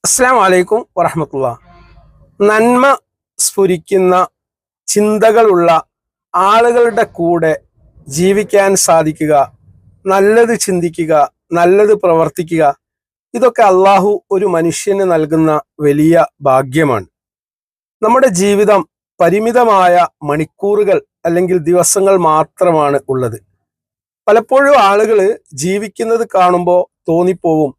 അസ്സലാമു അലൈക്കും വറഹ്മത്തുള്ളാഹി. നന്മ സ്ഫുരിക്കുന്ന ചിന്തകളുള്ള ആളുകളുടെ കൂടെ ജീവിക്കാൻ സാധിക്കുക, നല്ലത് ചിന്തിക്കുക, നല്ലത് പ്രവർത്തിക്കുക, ഇതൊക്കെ അള്ളാഹു ഒരു മനുഷ്യന് നൽകുന്ന വലിയ ഭാഗ്യമാണ്. നമ്മുടെ ജീവിതം പരിമിതമായ മണിക്കൂറുകൾ അല്ലെങ്കിൽ ദിവസങ്ങൾ മാത്രമാണ് ഉള്ളത്. പലപ്പോഴും ആളുകൾ ജീവിക്കുന്നത് കാണുമ്പോൾ തോന്നിപ്പോവും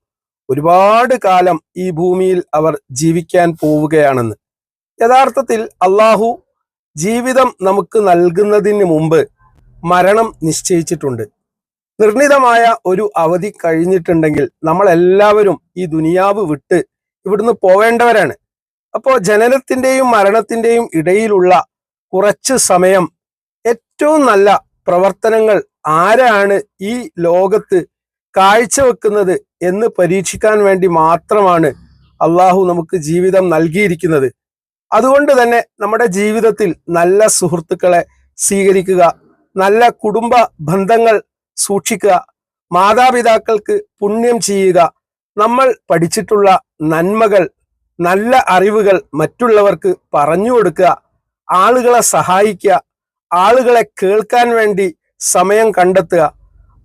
ഒരുപാട് കാലം ഈ ഭൂമിയിൽ അവർ ജീവിക്കാൻ പോവുകയാണെന്ന്. യഥാർത്ഥത്തിൽ അള്ളാഹു ജീവിതം നമുക്ക് നൽകുന്നതിന് മുമ്പ് മരണം നിശ്ചയിച്ചിട്ടുണ്ട്. നിർണിതമായ ഒരു അവധി കഴിഞ്ഞിട്ടുണ്ടെങ്കിൽ നമ്മൾ എല്ലാവരും ഈ ദുനിയാവ് വിട്ട് ഇവിടുന്ന് പോവേണ്ടവരാണ്. അപ്പോൾ ജനനത്തിന്റെയും മരണത്തിന്റെയും ഇടയിലുള്ള കുറച്ച് സമയം ഏറ്റവും നല്ല പ്രവർത്തനങ്ങൾ ആരാണ് ഈ ലോകത്ത് കാഴ്ചവെക്കുന്നത് എന്ന് പരീക്ഷിക്കാൻ വേണ്ടി മാത്രമാണ് അള്ളാഹു നമുക്ക് ജീവിതം നൽകിയിരിക്കുന്നത്. അതുകൊണ്ട് തന്നെ നമ്മുടെ ജീവിതത്തിൽ നല്ല സുഹൃത്തുക്കളെ സ്വീകരിക്കുക, നല്ല കുടുംബ ബന്ധങ്ങൾ സൂക്ഷിക്കുക, മാതാപിതാക്കൾക്ക് പുണ്യം ചെയ്യുക, നമ്മൾ പഠിച്ചിട്ടുള്ള നന്മകൾ, നല്ല അറിവുകൾ മറ്റുള്ളവർക്ക് പറഞ്ഞു കൊടുക്കുക, ആളുകളെ സഹായിക്കുക, ആളുകളെ കേൾക്കാൻ വേണ്ടി സമയം കണ്ടെത്തുക,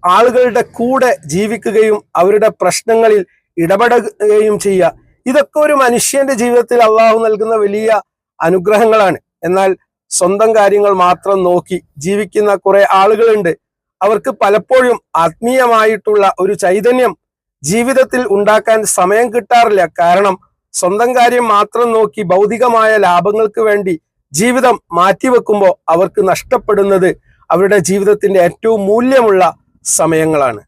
ആളുകളുടെ കൂടെ ജീവിക്കുകയും അവരുടെ പ്രശ്നങ്ങളിൽ ഇടപെടുകയും ചെയ്യുക. ഇതൊക്കെ ഒരു മനുഷ്യന്റെ ജീവിതത്തിൽ അള്ളാഹു നൽകുന്ന വലിയ അനുഗ്രഹങ്ങളാണ്. എന്നാൽ സ്വന്തം കാര്യങ്ങൾ മാത്രം നോക്കി ജീവിക്കുന്ന കുറെ ആളുകളുണ്ട്. അവർക്ക് പലപ്പോഴും ആത്മീയമായിട്ടുള്ള ഒരു ചൈതന്യം ജീവിതത്തിൽ ഉണ്ടാക്കാൻ സമയം കിട്ടാറില്ല. കാരണം സ്വന്തം കാര്യം മാത്രം നോക്കി ഭൗതികമായ ലാഭങ്ങൾക്ക് വേണ്ടി ജീവിതം മാറ്റിവെക്കുമ്പോൾ അവർക്ക് നഷ്ടപ്പെടുന്നത് അവരുടെ ജീവിതത്തിന്റെ ഏറ്റവും മൂല്യമുള്ള സമയങ്ങളാണ്.